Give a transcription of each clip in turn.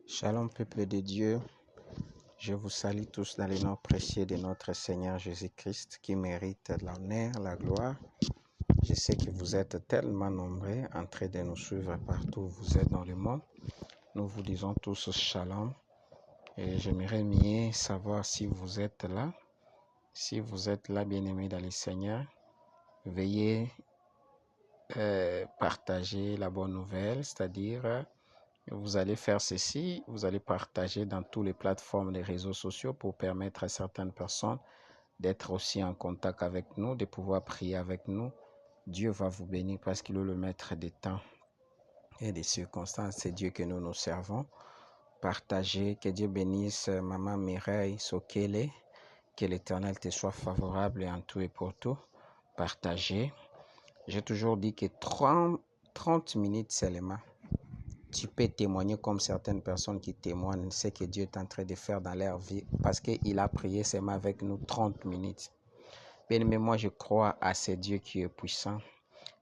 Shalom peuple de Dieu, je vous salue tous dans le nom précieux de notre Seigneur Jésus-Christ qui mérite l'honneur, la gloire. Je sais que vous êtes tellement nombreux en train de nous suivre partout où vous êtes dans le monde. Nous vous disons tous Shalom et j'aimerais mieux savoir si vous êtes là. Si vous êtes là, bien-aimés dans le Seigneur, veuillez partager la bonne nouvelle, c'est-à-dire vous allez faire ceci, vous allez partager dans toutes les plateformes des réseaux sociaux pour permettre à certaines personnes d'être aussi en contact avec nous, de pouvoir prier avec nous. Dieu va vous bénir parce qu'il est le maître des temps et des circonstances. C'est Dieu que nous servons. Partagez, que Dieu bénisse Maman Mireille Sokele, que l'Éternel te soit favorable en tout et pour tout. Partagez. J'ai toujours dit que 30 minutes seulement. Tu peux témoigner comme certaines personnes qui témoignent ce que Dieu est en train de faire dans leur vie parce qu'il a prié seulement avec nous 30 minutes. Bien, mais moi, je crois à ce Dieu qui est puissant.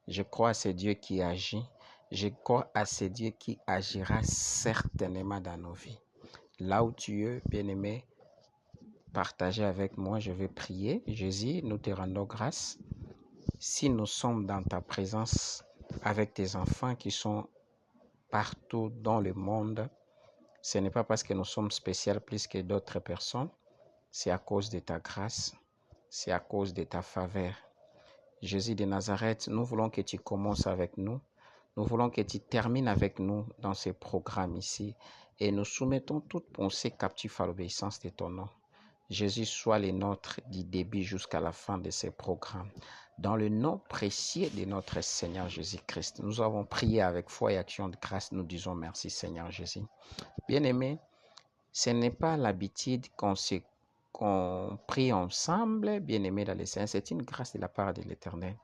Je crois à ce Dieu qui agit. Je crois à ce Dieu qui agira certainement dans nos vies. Là où tu es, bien-aimé, partagez avec moi. Je vais prier. Jésus, nous te rendons grâce. Si nous sommes dans ta présence avec tes enfants qui sont partout dans le monde, ce n'est pas parce que nous sommes spéciaux plus que d'autres personnes, c'est à cause de ta grâce, c'est à cause de ta faveur. Jésus de Nazareth, nous voulons que tu commences avec nous, nous voulons que tu termines avec nous dans ce programme ici et nous soumettons toute pensée captive à l'obéissance de ton nom. Jésus soit le nôtre du début jusqu'à la fin de ce programme. Dans le nom précieux de notre Seigneur Jésus-Christ, nous avons prié avec foi et action de grâce. Nous disons merci Seigneur Jésus. Bien-aimés, ce n'est pas l'habitude qu'on prie ensemble, bien-aimés dans le Seigneur. C'est une grâce de la part de l'Éternel.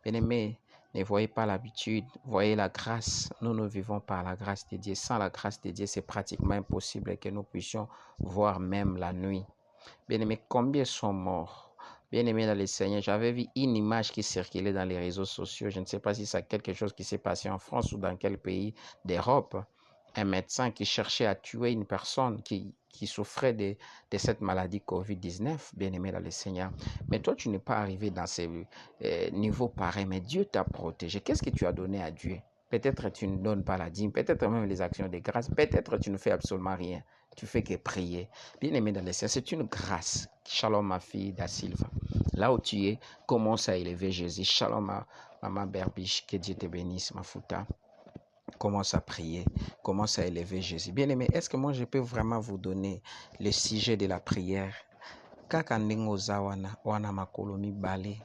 Bien-aimés, ne voyez pas l'habitude, voyez la grâce. Nous vivons par la grâce de Dieu. Sans la grâce de Dieu, c'est pratiquement impossible que nous puissions voir même la nuit. Bien-aimés, combien sont morts? Bien-aimés dans le Seigneur, j'avais vu une image qui circulait dans les réseaux sociaux. Je ne sais pas si c'est quelque chose qui s'est passé en France ou dans quel pays d'Europe. Un médecin qui cherchait à tuer une personne qui souffrait de cette maladie COVID-19, bien-aimé dans le Seigneur. Mais toi, tu n'es pas arrivé dans ce niveau pareil, mais Dieu t'a protégé. Qu'est-ce que tu as donné à Dieu? Peut-être tu ne donnes pas la dîme, peut-être même les actions de grâce, peut-être tu ne fais absolument rien. Tu fais que prier. Bien-aimé dans le Seigneur, c'est une grâce. Shalom ma fille da Silva. Là où tu es, commence à élever Jésus. Shalom maman Berbiche, que Dieu te bénisse ma fouta. Commence à prier, commence à élever Jésus. Bien-aimé, est-ce que moi je peux vraiment vous donner le sujet de la prière? Kaka ndingo za wana makolo mibale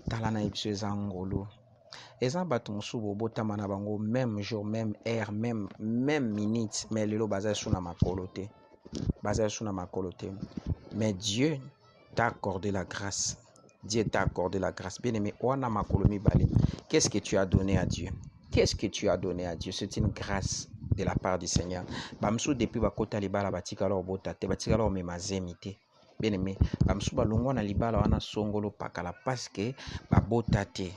talana ibiso eza ngolo. Eza bato mosusu bobotama na bango même jour, même heure, même minute, mais lelo baza sous na makolo te. Baza sous na makolo te. Mais Dieu t'a accordé la grâce. Dieu t'a accordé la grâce. Bien-aimé, wana makolo mibale. Qu'est-ce que tu as donné à Dieu? Qu'est-ce que tu as donné à Dieu? C'est une grâce de la part du Seigneur. Bamsou depuis bakota libala batika lo bota te batika lo memazemi te. Bien-aimé, bamsou balongwa na libala wana songolo pakala parce que babota te.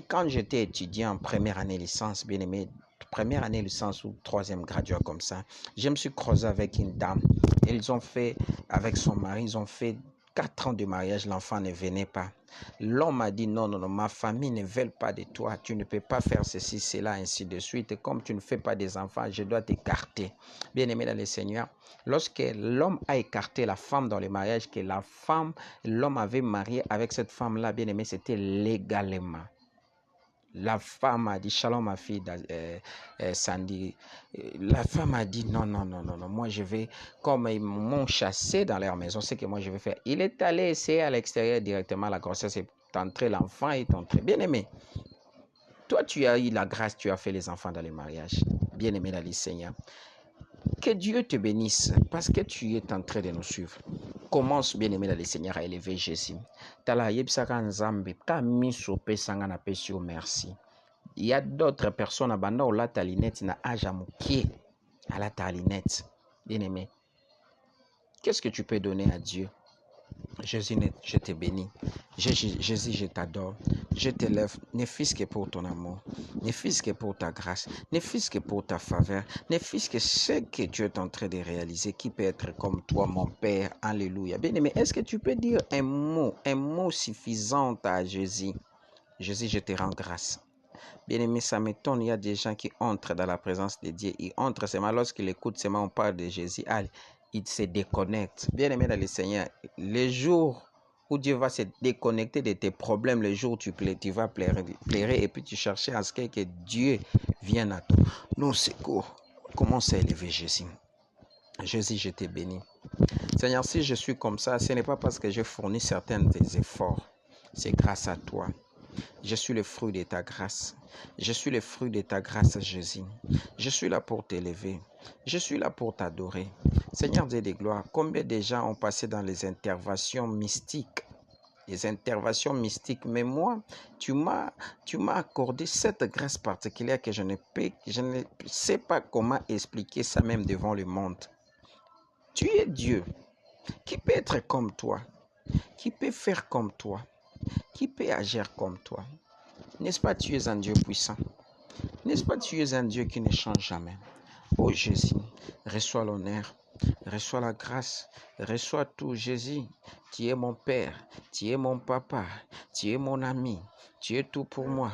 Quand j'étais étudiant en première année licence, bien-aimé, première année licence ou troisième graduat comme ça, je me suis croisé avec une dame. Ils ont fait, avec son mari, ils ont fait 4 ans de mariage, l'enfant ne venait pas. L'homme a dit non, ma famille ne veut pas de toi, tu ne peux pas faire ceci, cela, ainsi de suite. Et comme tu ne fais pas des enfants, je dois t'écarter. Bien-aimé dans le Seigneur, lorsque l'homme a écarté la femme dans le mariage, que l'homme avait marié avec cette femme-là, bien-aimé, c'était légalement. La femme a dit, Shalom ma fille, Sandy, la femme a dit, non, moi je vais, comme ils m'ont chassé dans leur maison, c'est que moi je vais faire. Il est allé essayer à l'extérieur directement, la grossesse est entrée, l'enfant est entré. Bien-aimé, toi tu as eu la grâce, tu as fait les enfants dans le mariage. Bien-aimé dans le Seigneur. Que Dieu te bénisse parce que tu es en train de nous suivre. Commence, bien-aimé dans le Seigneur, à élever Jésus. Merci. Il y a d'autres personnes à banda ou la talinette na ajamuki à la talinette. Bien-aimé, qu'est-ce que tu peux donner à Dieu? Jésus, je te bénis. Jésus, je t'adore. Je t'élève, ne fût-ce que pour ton amour, ne fût-ce que pour ta grâce, ne fût-ce que pour ta faveur, ne fût-ce que ce que Dieu est en train de réaliser, qui peut être comme toi, mon Père. Alléluia. Bien-aimé, est-ce que tu peux dire un mot suffisant à Jésus? Jésus, je te rends grâce. Bien-aimé, ça m'étonne, il y a des gens qui entrent dans la présence de Dieu. Ils entrent seulement lorsqu'ils écoutent seulement on parle de Jésus. Ils se déconnectent. Bien-aimé dans le Seigneur, les jours où Dieu va se déconnecter de tes problèmes, le jour où tu vas pleurer et puis tu cherches à ce que Dieu vienne à toi. Nos secours. Commence à élever Jésus. Jésus, je te bénis. Seigneur, si je suis comme ça, ce n'est pas parce que j'ai fourni certains des efforts. C'est grâce à toi. Je suis le fruit de ta grâce. Je suis le fruit de ta grâce, Jésus. Je suis là pour t'élever. Je suis là pour t'adorer. Seigneur Dieu de gloire, combien de gens ont passé dans les interventions mystiques? Les interventions mystiques. Mais moi, tu m'as accordé cette grâce particulière que je ne sais pas comment expliquer ça même devant le monde. Tu es Dieu. Qui peut être comme toi? Qui peut faire comme toi? Qui peut agir comme toi? N'est-ce pas, tu es un Dieu puissant? N'est-ce pas, tu es un Dieu qui ne change jamais? Oh Jésus, reçois l'honneur, reçois la grâce, reçois tout Jésus. Tu es mon Père, tu es mon Papa, tu es mon ami, tu es tout pour moi.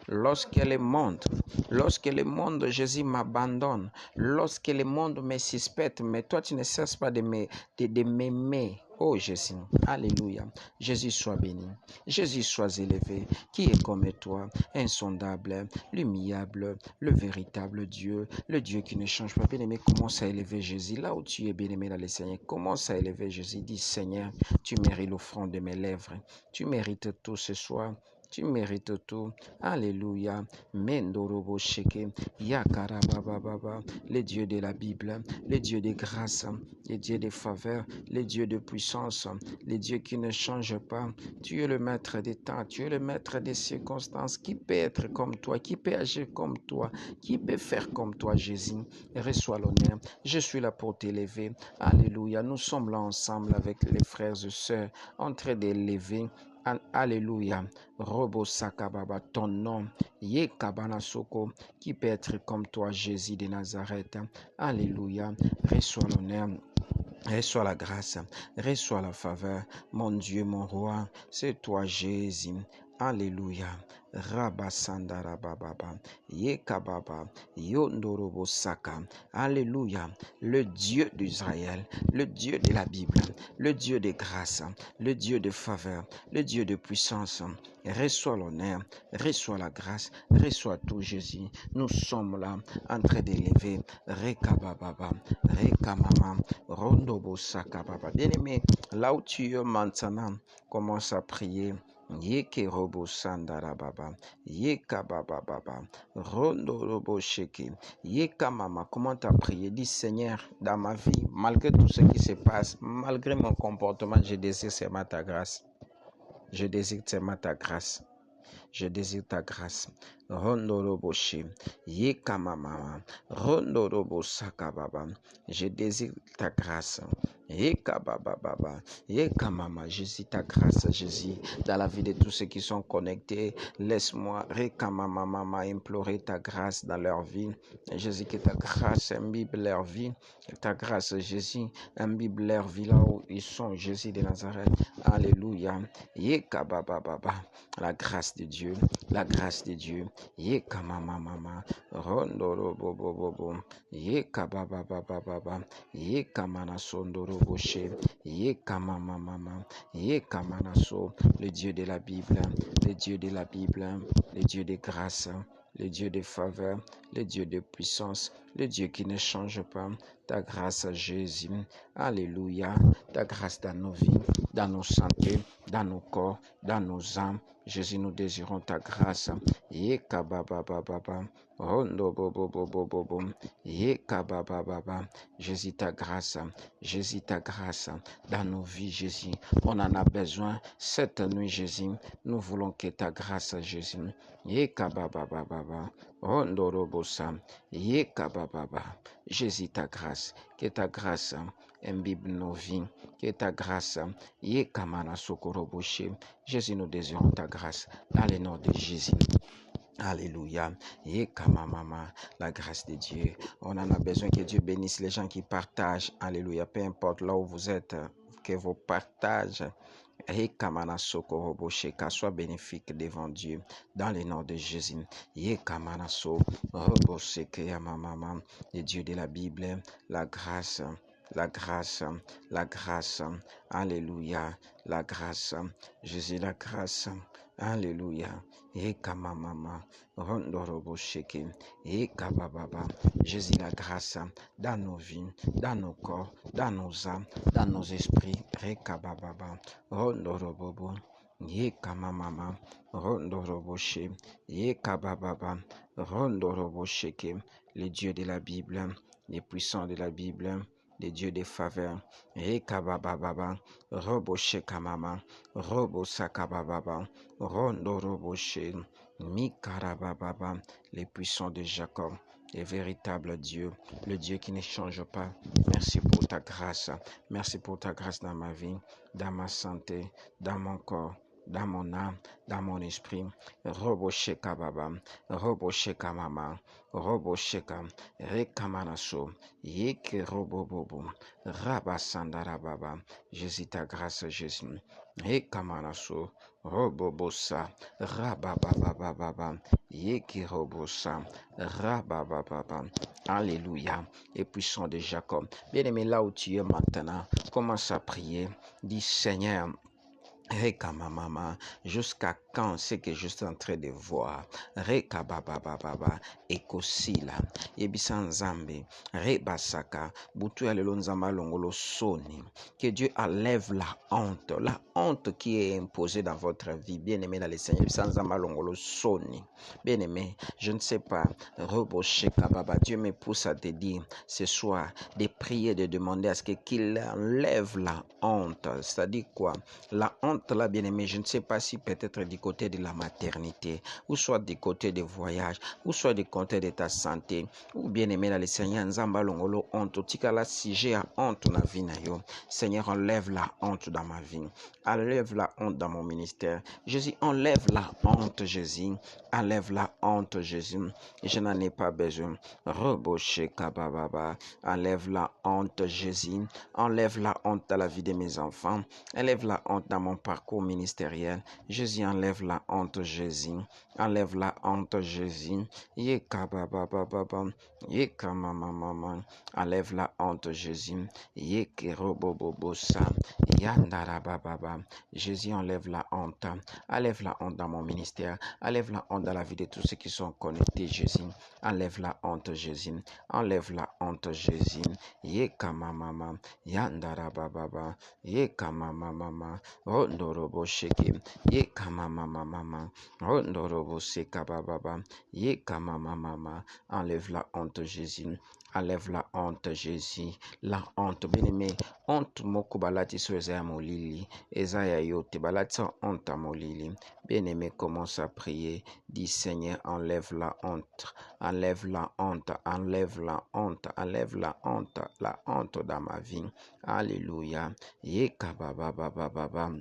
Lorsque le monde, Jésus, m'abandonne, lorsque le monde me suspecte, mais toi tu ne cesses pas de m'aimer. Oh Jésus, alléluia. Jésus soit béni, Jésus soit élevé, qui est comme toi, insondable, l'humiliable, le véritable Dieu, le Dieu qui ne change pas. Bien-aimé, commence à élever Jésus. Là où tu es, bien-aimé dans le Seigneur, commence à élever Jésus. Dis, Seigneur, tu mérites l'offrande de mes lèvres. Tu mérites tout ce soir. Tu mérites tout. Alléluia. Mendorobo sheke. Yakarabababa. Le Dieu de la Bible, le Dieu de grâce, le Dieu de faveur, le Dieu de puissance, le Dieu qui ne change pas. Tu es le maître des temps, tu es le maître des circonstances. Qui peut être comme toi? Qui peut agir comme toi? Qui peut faire comme toi, Jésus? Reçois l'honneur. Je suis là pour t'élever. Alléluia. Nous sommes là ensemble avec les frères et sœurs en train d'élever. Alléluia. Robo Sakababa, ton nom. Yekabana Soko, qui peut être comme toi, Jésus de Nazareth. Alléluia. Reçois l'honneur. Reçois la grâce, reçois la faveur, mon Dieu, mon roi, c'est toi Jésus. Alléluia. Rabasandarababa, Yekababa, Yondorobo Saka. Alléluia. Le Dieu d'Israël, le Dieu de la Bible, le Dieu de grâce, le Dieu de faveur, le Dieu de puissance. Reçois l'honneur, reçois la grâce, reçois tout Jésus. Nous sommes là en train d'élever Rekababa, Rekamama, Rondobo Sakababa. Bien-aimé, là où tu es maintenant, commence à prier. Yeke robo sandara baba, yeka baba baba, rondo robo sheke, yeka mama. Comment t'as prié? Dis Seigneur, dans ma vie, malgré tout ce qui se passe, malgré mon comportement, je désire seulement ta grâce. Je désire seulement ta grâce. Je désire ta grâce. Rondo robo she, yeka mama, rondo robo sakababa. Je désire ta grâce. Yeka baba baba, yeka mama. Jésus, ta grâce, Jésus, dans la vie de tous ceux qui sont connectés. Laisse-moi, reka mama, implorer ta grâce dans leur vie. Jésus, que ta grâce imbibe leur vie. Ta grâce, Jésus, imbibe leur vie là où ils sont. Jésus de Nazareth. Alléluia. Yeka baba baba. La grâce de Dieu, la grâce de Dieu. Yeka mama, rondo robo bobo, yeka baba baba, yeka mana sondoro boshe, yeka mama, yeka manaso. Le Dieu de la Bible, le Dieu de la Bible, le Dieu de grâce, le Dieu de faveur, le Dieu de puissance, le Dieu qui ne change pas. Ta grâce, Jésus. Alléluia. Ta grâce dans nos vies, dans nos santé, dans nos corps, dans nos âmes. Jésus, nous désirons ta grâce. Yeka baba baba, rondo bobo bobo bobo, yeka baba baba. Jésus, ta grâce, Jésus, ta grâce dans nos vies, Jésus. On en a besoin cette nuit, Jésus. Nous voulons que ta grâce, Jésus. Yeka baba baba, rondo robosa, yeka baba baba. Jésus, ta grâce, que ta grâce imbibe nos vies, que ta grâce, Ye Kamana Sokoroboche, Jésus, nous désirons ta grâce, dans le nom de Jésus. Alléluia. Et Kamamama, la grâce de Dieu. On en a besoin que Dieu bénisse les gens qui partagent. Alléluia. Peu importe là où vous êtes, que vos partages et Kamana Sokorobosheka soit bénéfique devant Dieu. Dans le nom de Jésus. Et Kamana Sokorobosheka Yamamama, le Dieu de la Bible, la grâce. La grâce, la grâce, alléluia, la grâce, Jésus, la grâce, alléluia, et kamamama, rondorobo sheke, et kabababa, Jésus, la grâce, dans nos vies, dans nos corps, dans nos âmes, dans nos esprits, et kabababa, rondorobo, et kamamama, rondorobo she, et kabababa, rondorobo sheke, le Dieu de la Bible, les puissants de la Bible, les dieux des faveurs, Rekabababa, Roboshe Kamama, Robosa Kabababa, Rondo Roboshe, Mikarabababa, les puissants de Jacob, les véritables dieux, le Dieu qui ne change pas. Merci pour ta grâce, merci pour ta grâce dans ma vie, dans ma santé, dans mon corps, dans mon âme, dans mon esprit. Roboshe Kababa, Roboshe Kamama, Robosheka, Rekamanaso, Yeke Robobobo, Rabasandarababa, Jésus, ta grâce, Jésus, Rekamanaso, Robobosa, Rabababababa, Yeke Robosa, Rababababa, Alléluia, et puissant de Jacob. Bien-aimé, là où tu es maintenant, commence à prier, dis Seigneur, Rekamamama, jusqu'à quand c'est que je suis en train de voir? Rekababababa, ekosila, ebisan zambe, rebasaka, butu alelo nzamba longolo soni. Que Dieu enlève la honte qui est imposée dans votre vie, bien-aimé dans le Seigneur, ebisan zamba longolo soni. Bien-aimé, je ne sais pas, rebosheka baba, Dieu me pousse à te dire ce soir de prier, de demander à ce qu'il enlève la honte. C'est-à-dire quoi? La honte là, bien-aimé, je ne sais pas si peut-être du côté de la maternité, ou soit du côté des voyages, ou soit du côté de ta santé, ou bien-aimé dans le Seigneur, nzamba longolo honte, tikala si j'ai honte na vie na yo. Seigneur, enlève la honte dans ma vie, enlève la honte dans mon ministère. Jésus, enlève la honte, Jésus, enlève la honte, Jésus, je n'en ai pas besoin. Reboshe kabababa, enlève la honte, Jésus, enlève la honte dans la vie de mes enfants, enlève la honte dans mon parcours ministériel. Jésus, enlève la honte, Jésus. Enlève la honte, Jésus. Yekababababa. Yekamamamama. Enlève la honte, Jésus. Yekerobobobosa. Yandarabababa. Jésus, enlève la honte. Enlève la honte dans mon ministère. Enlève la honte dans la vie de tous ceux qui sont connectés, Jésus. Enlève la honte, Jésus. Enlève la honte, Jésus. Yekamamama. Yandarabababa. Yekamamamama. Rondorobo sheke, ye kamama mama, rondorobo seka baba, ye kamama mama, enlève la honte Jésus, enlève la honte Jésus, la honte, bien-aimé, honte moko balati so ezaya molili, ezaya yote balati honte à molili, bien-aimé, commence à prier, dis Seigneur, enlève la honte, enlève la honte, enlève la honte, enlève la honte dans ma vie, alléluia, ye kababa baba.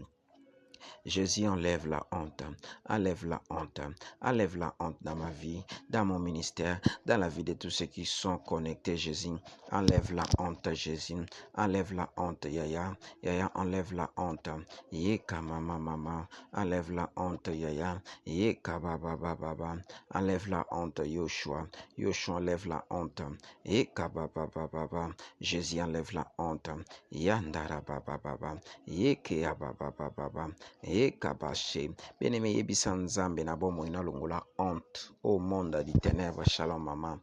Jésus, enlève la honte, enlève la honte, enlève la honte dans ma vie, dans mon ministère, dans la vie de tous ceux qui sont connectés, Jésus. Enlève la honte, Jésus. Enlève la honte, Yaya. Yaya, enlève la honte. Yeka mama mama. Enlève la honte, Yaya. Yeka baba baba. Enlève la honte, Yoshua. Yoshua, enlève la honte. Yeka baba baba. Jésus, enlève la honte. Yandara baba baba. Yeke baba baba. Kabashe, bien-aimé, yebisa nzambe na bomo ina longola honte au monde du ténèbre, shalom maman,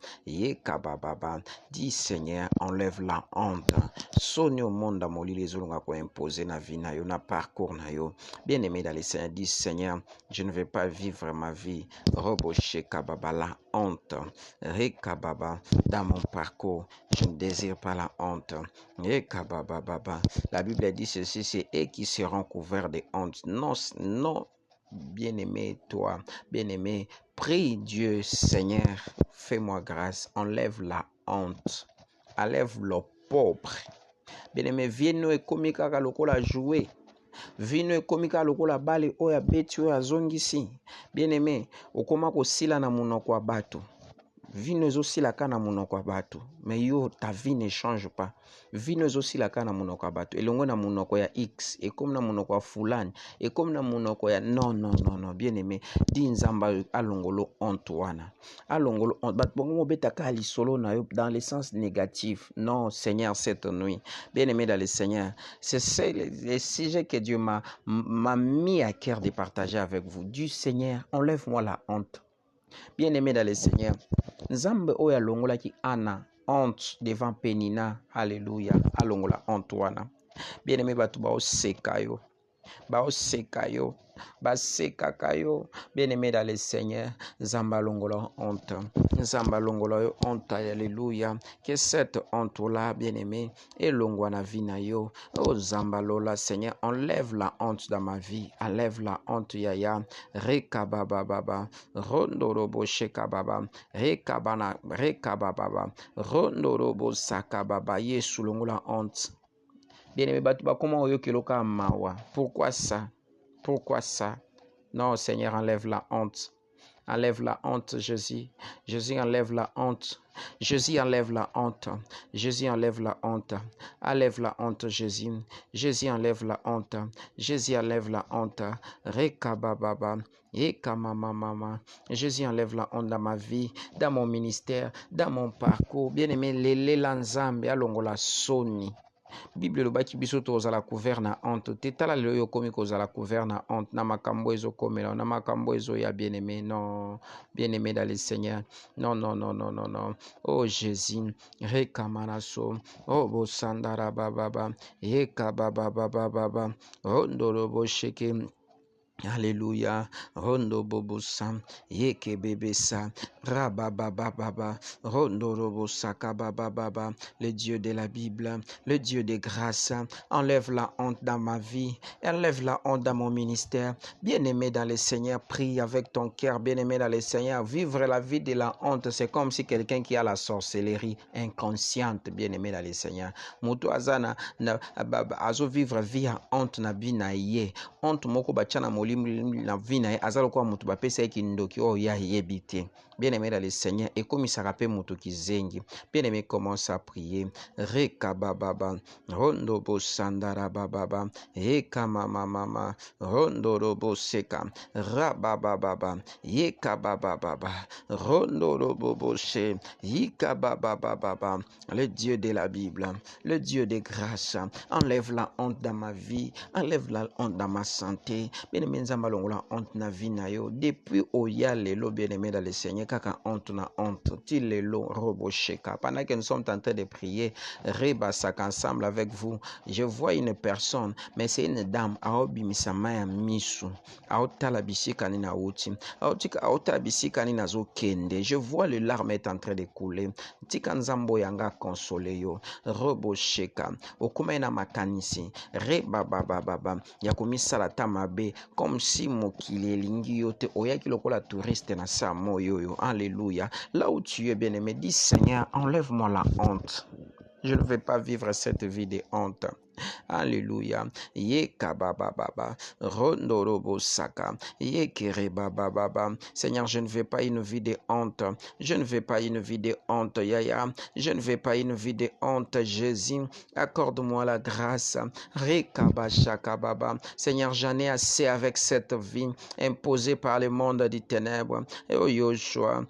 kabababa, dis Seigneur, enlève la honte, soni au monde à moli les olonga ko imposer na vie na yo, na parcours na yo, bien-aimé dans les Seigneur, dis Seigneur, je ne vais pas vivre ma vie, roboché kababa, la honte, rekababa, dans mon parcours, je ne désire pas la honte, rekababa, la Bible dit ceci, c'est eux qui seront couverts de honte. Non, non, bien-aimé, toi, bien-aimé, prie Dieu, Seigneur, fais-moi grâce, enlève la honte, enlève le pauvre Bien-aimé, vino ekomi kaka lokola jouer. Vino ekomi kaka lokola bale oyo abeti oyo azongisi. Bien-aimé, okoma kosila na monoko ya bato. Vino ezosila kaka na monoko ya bato, mais yo ta vie ne change pas. Vino ezosila kaka na monoko ya bato, elongo na monoko ya X, ekomi na monoko ya fulani, ekomi na monoko ya non, bien-aimé, di nzamba alongolo honte wana. Alongolo honte, bato bongo mobeta kaka lisolo na yo dans le sens négatif. Non, Seigneur, cette nuit, bien-aimé dans le Seigneur, c'est le sujet que Dieu m'a mis à cœur de partager avec vous. Du Seigneur, enlève-moi la honte. Bien-aimé dans le Seigneur, Nzambe oya longola ki ana honte devant Penina. Alléluia. Alongola honte wana. Bien-aimé batu ba oseka yo. Ba oseka yo. Ba seka kayo. Bien-aimé dans le Seigneur, Nzamba longola honte. Nzamba longola honte. Alléluia. Que cette honte là, bien-aimé, et longwana vina yo. Oh Zamba lola, Seigneur, enlève la honte dans ma vie. Enlève la honte, yaya. Rekababa. Rondorobo shekababa. Rekababa. Rondorobo sakababa. Yesu longola honte. Bien-aimé, batuba, comment oyokeloka mawa? Pourquoi ça? Pourquoi ça? Non, Seigneur, enlève la honte. Enlève la honte, Jésus. Jésus, enlève la honte. Jésus, enlève la honte. Jésus, enlève la honte. Enlève la honte, Jésus. Jésus, enlève la honte. Jésus, enlève la honte. Rekababa. Mama. Jésus, enlève la honte dans ma vie, dans mon ministère, dans mon parcours. Bien-aimé, lele lanzambe alongola soni. Bible le baki biso tozala couvert na honte. Tetala lelo yo komi kozala couvert na honte. Na makambo ezo komela, na makambo ezo ya bien-aimé. Non, bien-aimé dans le Seigneur. Non. Oh Jésus, rekamanaso. Oh bosandara baba. Eka baba. Oh ndorobo sheke. Alléluia, rondo bobosa, yeke bebesa, rabababa, rondo robosa kabababa, le Dieu de la Bible, le Dieu de grâce, enlève la honte dans ma vie, enlève la honte dans mon ministère. Bien-aimé dans le Seigneur, prie avec ton cœur, bien-aimé dans le Seigneur, vivre la vie de la honte, c'est comme si quelqu'un qui a la sorcellerie inconsciente, bien-aimé dans le Seigneur. Mutu azana azo vivre vie à honte na bina ye, honte moko bachana la vie na azalo kwa mutu bapesa eki ndoki o ya yebite. Bien-aimé dans le Seigneur, et comme ça rappelle mutu kizengi. Bien-aimé, commence à prier. Reka baba, rondo bo sandara baba, eka mama, rondo robo seka, rababa, yeka baba, rondo robo boshe, yika baba. Le Dieu de la Bible, le Dieu de grâce, enlève la honte dans ma vie, enlève la honte dans ma santé. Bien-aimé, nzamba longola honte na vie na yo. Depuis oya lelo, bien-aimé dans le Seigneur, kaka honte na honte. Ti lelo robo sheka. Pendant que nous sommes en train de prier, rebasak ensemble avec vous, je vois une personne, mais c'est une dame, aobi misamaya misu, aotala bisika ni na uti, aotala bisika ni na zo kende. Je vois le larme est en train de couler. Tika nzambo yanga consoler yo. Robo sheka. Okuma na makanisi. Rebababa. Yakomi salata mabe. Comme si mokili elingi yo te oyaki lokola touriste na sa moyo. Alléluia. Là où tu es, bien-aimé, dis Seigneur, enlève-moi la honte. Je ne veux pas vivre cette vie de honte. Alléluia. Yeka baba. Rondorobo saka. Yekere baba. Seigneur, je ne veux pas une vie de honte. Je ne veux pas une vie de honte. Yaya. Je ne veux pas une vie de honte. Jésus, accorde-moi la grâce. Rekaba shaka baba. Seigneur, j'en ai assez avec cette vie imposée par le monde des ténèbres. Oh Yoshua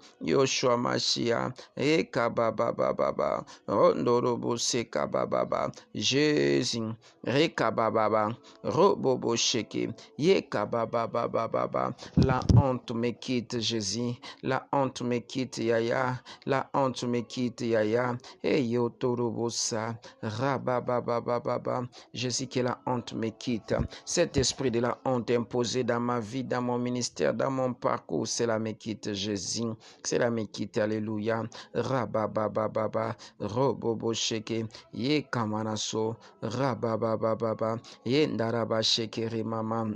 Mashia. Ekaba baba. Rondorobo seka baba. Jésus. Rekababa, robobo sheke, yekababa. La honte me quitte, Jésus. La honte me quitte, yaya. La honte me quitte, yaya. Et yotorobosa, rabababa. Jésus, que la honte me quitte. Cet esprit de la honte imposé dans ma vie, dans mon ministère, dans mon parcours, cela me quitte, Jésus. Cela me quitte, alléluia. Rabababa, robobo sheke, yekamanaso, rabababa, yendaraba shekeri mama.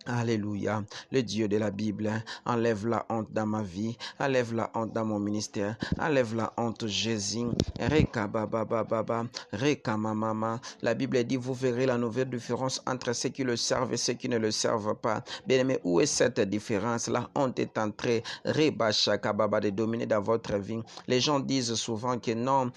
Alléluia, le Dieu de la Bible, enlève la honte dans ma vie, enlève la honte dans mon ministère, enlève la honte Jésus. Reka baba baba, reka mama. La Bible dit, vous verrez la nouvelle différence entre ceux qui le servent et ceux qui ne le servent pas. Bien-aimé, où est cette différence? La honte est entrée, reba shaka baba, de dominer dans votre vie. Les gens disent souvent que non,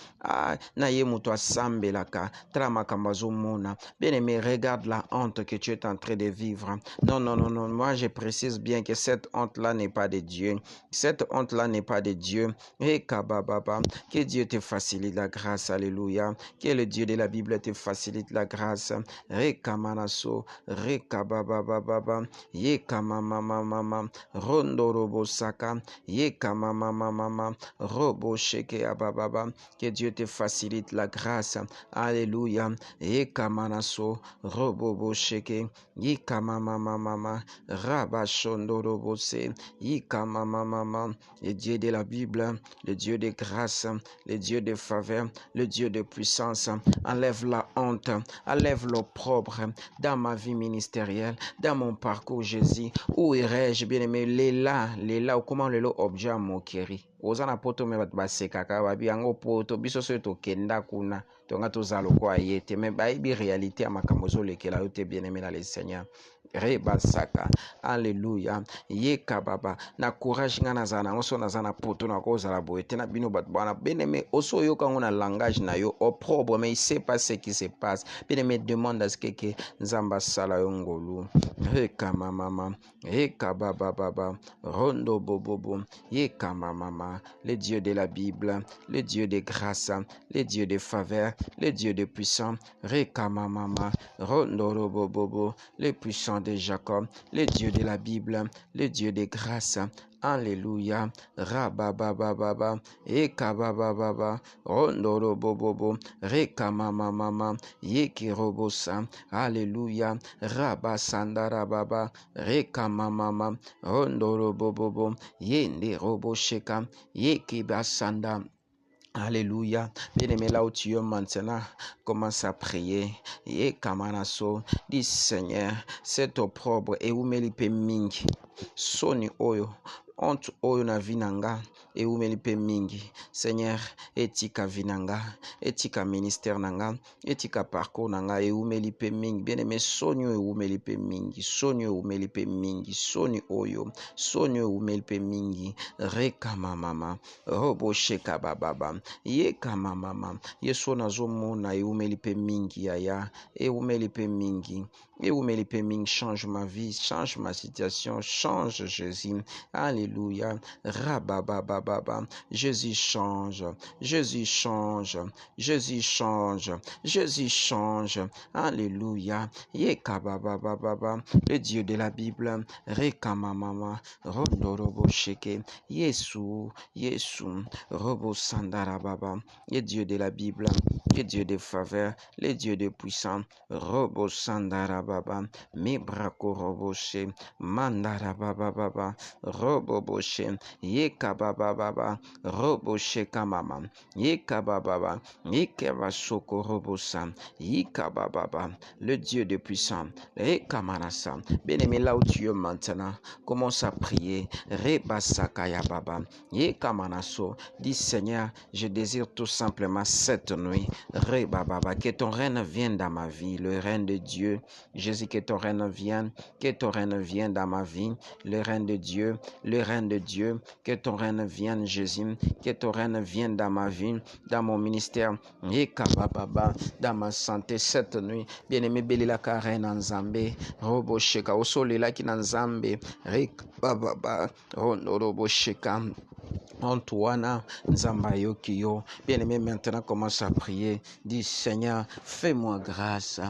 naye mutwa sambelaka, tramakambazo mona. Bien-aimé, regarde la honte que tu es en train de vivre. Non, moi je précise bien que cette honte-là n'est pas de Dieu. Cette honte-là n'est pas de Dieu. Et kabababa, que Dieu te facilite la grâce, alléluia. Que le Dieu de la Bible te facilite la grâce. Rekamanaso, rekabababa, yekamamamama, rondorobo saka, yekamamamama, robo sheke abababa. Que Dieu te facilite la grâce, alléluia. Yekamanaso, robobo sheke, yekamamamama, rabashondorobose, yekamamamama. Le Dieu de la Bible, le Dieu de grâce, le Dieu de faveur, le Dieu de puissance, enlève la honte, enlève l'opprobre dans ma vie ministérielle, dans mon parcours Jésus. Où irais-je, bien-aimé? Lela, ou comment le objet mokeri. Ozana poto me bat basekaka babi yango poto biso so to kenda kuna tonga tozalo kwa yete me bi réalité ya makambo zolekela yo te bien-aimé dans le Seigneur. Rebasaka, alléluia, yekababa, na courage nga nazana, oso nazana poto na kozala boye te na bino bat bana, bien-aimé, oso yoka ngona langage na yo, opprobre, mais il sait pas ce qui se passe, bien-aimé, demande à ce que nzamba sala yo ngolu, rekamamama, rekabababa, rondo bobobo, yekamamama, le Dieu de la Bible, le Dieu de grâce, le Dieu de faveur, le Dieu de puissance, rekamamama, rondo bobobo, le puissant de Jacob, le Dieu de la Bible, le Dieu de grâce. Alléluia. Rababababa, ekabababa, rondorobobobo, rekamamamama, yekirobosa. Alléluia. Rabasandarababa, rekamamama, rondorobobobo, yenderobosheka, yekibasanda. Alléluia. Bien-aimé, là où tu es maintenant, commence à prier. Et kamanaso, dis Seigneur, cet opprobre et où me lipe mingi. Soni oyo. Honte oyo na vinanga e umelipe mingi. Seigneur, etika vinanga, etika ministère nanga, etika parcours nanga e umelipe mingi. Bien-aimé, sonyo e umelipe mingi, sonyo e umelipe mingi, soni oyo, sonyo e umelipe mingi. Reka mama, robo sheka bababa, yeka mama, yeso nazo mona e umelipe mingi yaya, e umelipe mingi. Et où me permis, change ma vie, change ma situation, change Jésus. Alléluia. Rababababa. Jésus change. Jésus change. Jésus change. Jésus change. Alléluia. Yekababababa. Le Dieu de la Bible. Rekamamama. Rondorobo sheke. Yesu. Yesu. Robo sandarababa. Le Dieu de la Bible. Le Dieu de faveur. Le Dieu de puissance. Robo sandarababa. Mibrako roboshe, mandara baba baba, roboboshe, yeka baba baba, roboshe kamama, yeka baba, yeka soko robosa, yeka baba, le Dieu de puissant, yeka manasa. Bien-aimé, là où tu es maintenant, commence à prier, rebasakaya baba, yeka manaso, dis Seigneur, je désire tout simplement cette nuit, rebaba, que ton règne vienne dans ma vie, le règne de Dieu. Jésus, que ton règne vienne dans ma vie, le règne de Dieu, que ton règne vienne, Jésus, que ton règne vienne dans ma vie, dans mon ministère, dans ma santé cette nuit. Bien-aimé, belila ka reine en Zambé, robo sheka, osolela ki nan Zambé, rekababa, robo sheka. Antoine Nzamba Yokio, bien-aimé, maintenant commence à prier. Dis Seigneur, fais-moi grâce,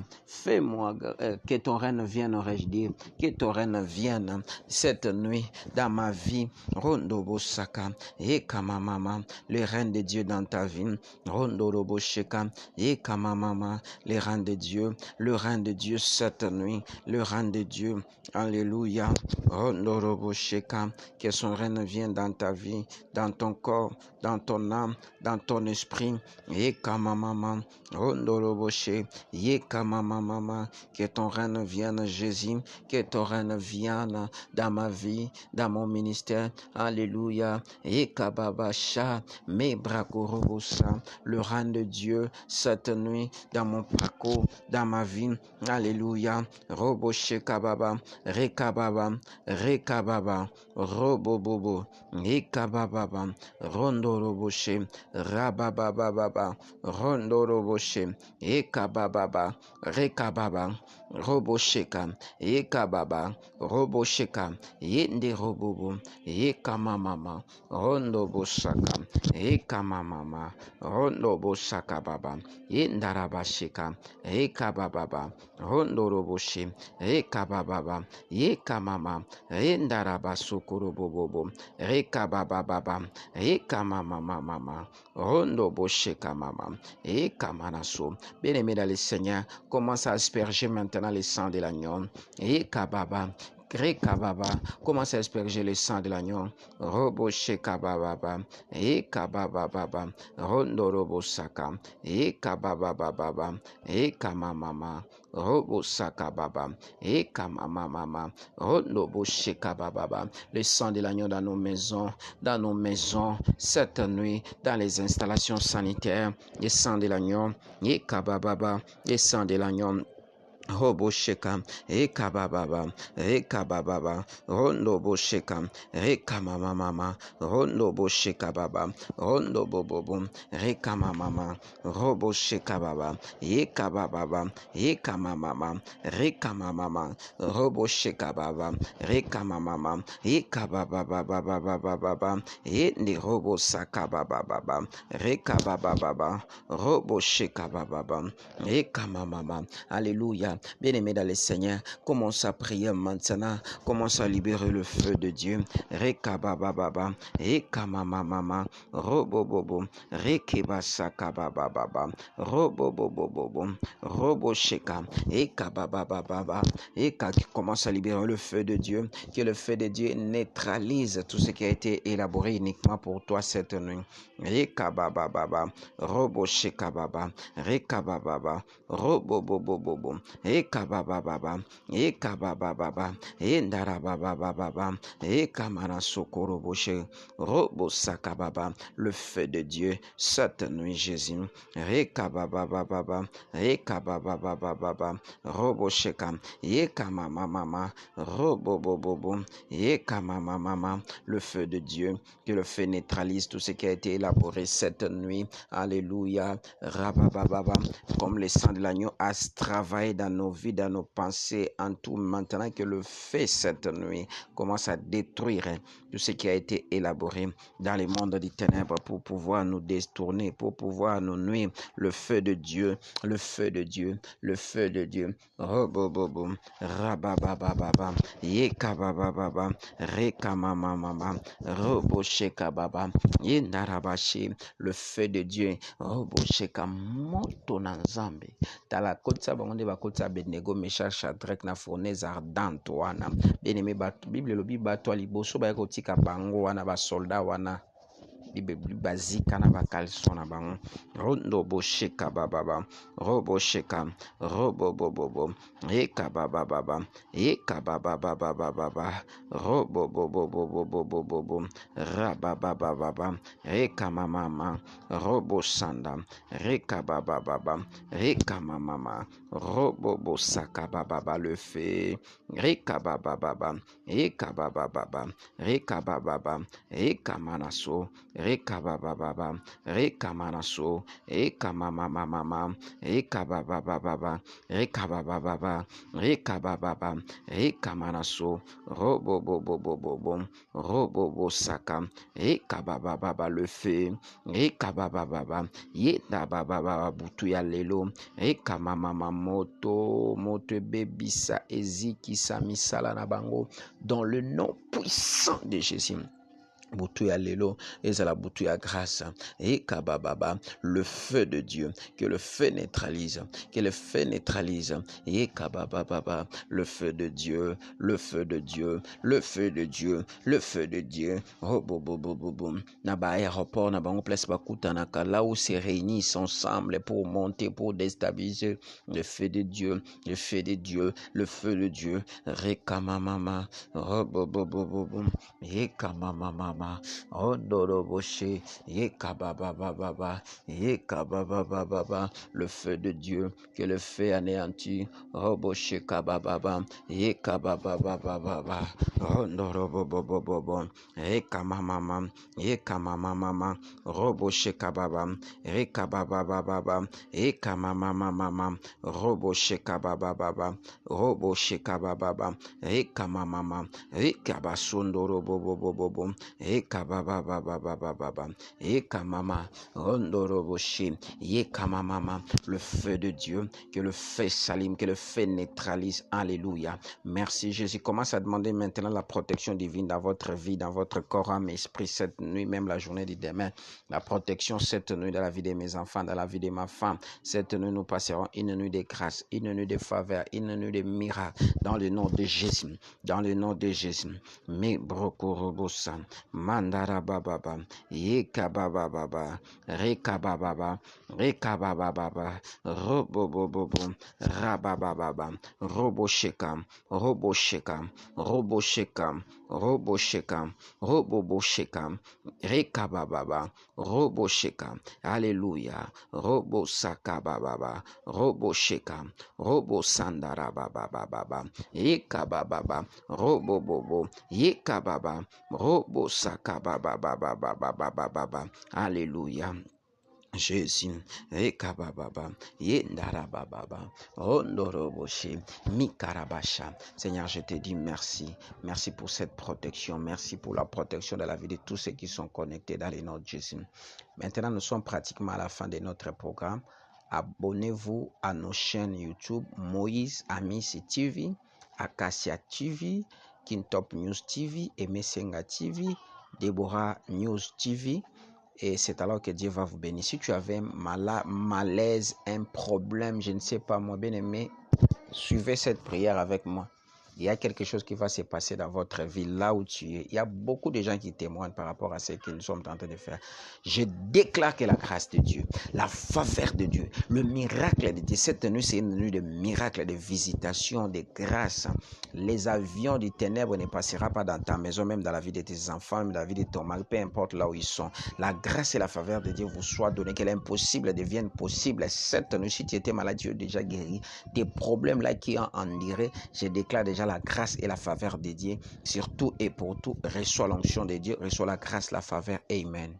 que ton règne vienne, aurais-je dit, que ton règne vienne cette nuit dans ma vie. Rondobo Saka, Ekamamama, le règne de Dieu dans ta vie. Rondorobo Sheka, Ekamamama, le règne de Dieu cette nuit, le règne de Dieu. Alléluia. Rondorobo Sheka, que son règne vienne dans ta vie, dans ton corps, dans ton âme, dans ton esprit. Yekamamama, Rondoroboshe, Yekamamama, que ton règne vienne, Jésus, que ton règne vienne dans ma vie, dans mon ministère. Alléluia. Yekababasha, Mebrakorobosa, le règne de Dieu cette nuit dans mon parcours, dans ma vie. Alléluia. Roboshe Kababa, Rekababa, Rekababa, Robobobo, Ekababa, Rondoroboshe, Rabababa, Rondoroboshe, Ekababa, Rekababa, Robosheka, Ekababa, Robosheka, Yende Robobo, Ekamamama, Rondobosaka, Ekamamama, Rondobosaka Baba, Yendarabasheka, Ekababa, Rondoroboshe, Ekababa, Ekamama, Yendarabasukorobobo, Ekababa, Ekamamama, Rondobosheka Mama, Ekamanaso. Bien-aimé dans le Seigneur, commence à asperger maintenant le sang de l'agneau. Ekababa. Rekababa, commence à asperger le sang de l'agneau. Roboshekababa, Ekababa, Rondorobosaka, Ekababa, Ekamamama, Robosakababa, Ekamamama, Rondoboshekababa. Le sang de l'agneau dans nos maisons, cette nuit, dans les installations sanitaires, le sang de l'agneau, Ekababa, le sang de l'agneau. Robosheka, Ekababa, Ekababa, Rondobosheka, Ekamamama, Rondobosheka Baba, Rondobobo, Rekamamama, Robosheka Baba, Ekababa, Ekamamama, Rekamamama, Robosheka Baba, Rekamamama, Ekababa Baba, Endi Robosaka Baba, Rekababa, Robosheka Baba, Ekamamama. Alléluia. Bien-aimé dans le Seigneur, commence à prier maintenant. Commence à libérer le feu de Dieu. Rekabababa, Ekamamama, Robobobo, Rekebasakabababa, Robobobobo, Robosheka, Ekabababa, Eka qui commence à libérer le feu de Dieu. Que le feu de Dieu neutralise tout ce qui a été élaboré uniquement pour toi cette nuit. Rekabababa, Robosheka Baba, Rekabababa, Robobobobo, Ekabababa, Ekabababa, Endarabababa, Ekamana Sokoroboshe, Robosakababa, le feu de Dieu, cette nuit Jésus, Rekabababa, Ekabababa, Robosheka, Ekamamama, Robobobobo, Ekamamama, le feu de Dieu, que le feu neutralise tout ce qui a été élaboré cette nuit. Alléluia, Rabababa, comme le sang de l'agneau a travaillé dans nos vies, dans nos pensées, en tout. Maintenant que le feu cette nuit commence à détruire tout ce qui a été élaboré dans le monde des ténèbres pour pouvoir nous détourner, pour pouvoir nous nuire. Le feu de Dieu, le feu de Dieu, le feu de Dieu. Robobobo, rababababa, yekabababa, rekamamamama, roboshekababa, yenarabashi, le feu de Dieu. Robosheka moto na nzambe. Tala kotsa bangonde ba kotsa Abednego, Meshach, Shadrach na fournaise ardente wana. Bien-aimé bato, Bible lobi bato liboso ba kotika bango wana ba soldat wana. Bazika na bakalso na bango. Rondo bosheka bababa, robosheka, robobobobo, ekabababa, ekababababa, robobobobobobobobo, rababababa, ekamamama, robosanda, rekabababa, ekamamama, robobosakababa, le feu, rekabababa, ekabababa, rekabababa, ekamanaso, Rekabababa, Rekamanaso, Ekamamamama, Ekabababa, Rekabababa, Rekabababa, Rekamanaso, Robobobobobo, Robobosaka, Ekabababa, le feu, Rekabababa, Yedabababa, Butuya Lelo, Ekamamama, Moto Bebisa, Eziki, Samisala Nabango, dans le nom puissant de Jésus. Boutuya lelo, ezala boutuya grâce, et kabababa, le feu de Dieu, que le feu neutralise, que le feu neutralise, et kabababa, le feu de Dieu, le feu de Dieu, le feu de Dieu, le feu de Dieu, oh bo bo bo bo bo, naba aéroport, naba on place bakutanaka, là où se réunissent ensemble pour monter, pour déstabiliser, le feu de Dieu, le feu de Dieu, le feu de Dieu, rekamamama, oh bo bo bo bo bo, et kamamama. Ondoroboshe, Yekababababa, Yekababababa, le feu de Dieu, que le feu anéantit, Roboshe Kabababa, Yekababababa, Ondorobobobobo, Yekamamama, Yekamamama, Roboshe Kababa, Yekababababa, Yekamamama, Roboshe Kabababa, Roboshe Kabababa, Yekamamama, Yekabasundorobobobobo, Ekababababababa, Ekamama, Rondoroboshi, Yekamamama, le feu de Dieu, que le feu s'allume, que le feu neutralise. Alléluia. Merci Jésus. Commence à demander maintenant la protection divine dans votre vie, dans votre corps, âme, esprit, cette nuit, même la journée du demain. La protection cette nuit dans la vie de mes enfants, dans la vie de ma femme. Cette nuit, nous passerons une nuit de grâce, une nuit de faveur, une nuit de miracle, dans le nom de Jésus. Dans le nom de Jésus. Mibrokorobosan. Mandara bababa, Yekabababa, Rekabababa, Rekabababa, Robobobobo, Rabababa, Roboshekam, Roboshekam, Roboshekam, Roboshekam, Roboboshekam, Rekabababa, Roboshekam, Alléluia, Robosakabababa, Roboshekam, Robosandarabababa, Yekabababa, Robobobo, Yekababa, Robo sakababababababababa. Alléluia. Jésus, Ekabababa, Yendarabababa, Ondoroboshi, Mikarabasha. Seigneur, je te dis merci. Merci pour cette protection. Merci pour la protection de la vie de tous ceux qui sont connectés dans les noms de Jésus. Maintenant, nous sommes pratiquement à la fin de notre programme. Abonnez-vous à nos chaînes YouTube, Moïse Amisi TV, Acacia TV, Kintop News TV, Emesenga TV, Deborah News TV. Et c'est alors que Dieu va vous bénir. Si tu avais un malaise, un problème, je ne sais pas, moi bien aimé, suivez cette prière avec moi. Il y a quelque chose qui va se passer dans votre vie, là où tu es. Il y a beaucoup de gens qui témoignent par rapport à ce que nous sommes en train de faire. Je déclare que la grâce de Dieu, la faveur de Dieu, le miracle de Dieu, cette nuit, c'est une nuit de miracle, de visitation, de grâce. Les avions du ténèbre ne passeront pas dans ta maison, même dans la vie de tes enfants, même dans la vie de ton mari, peu importe là où ils sont. La grâce et la faveur de Dieu vous soient données, que l'impossible devienne possible. Cette nuit, si tu étais malade, Dieu est déjà guéri. Tes problèmes là qui en dirait, je déclare déjà la grâce et la faveur de Dieu, sur tout et pour tout. Reçois l'onction de Dieu, reçois la grâce, la faveur. Amen.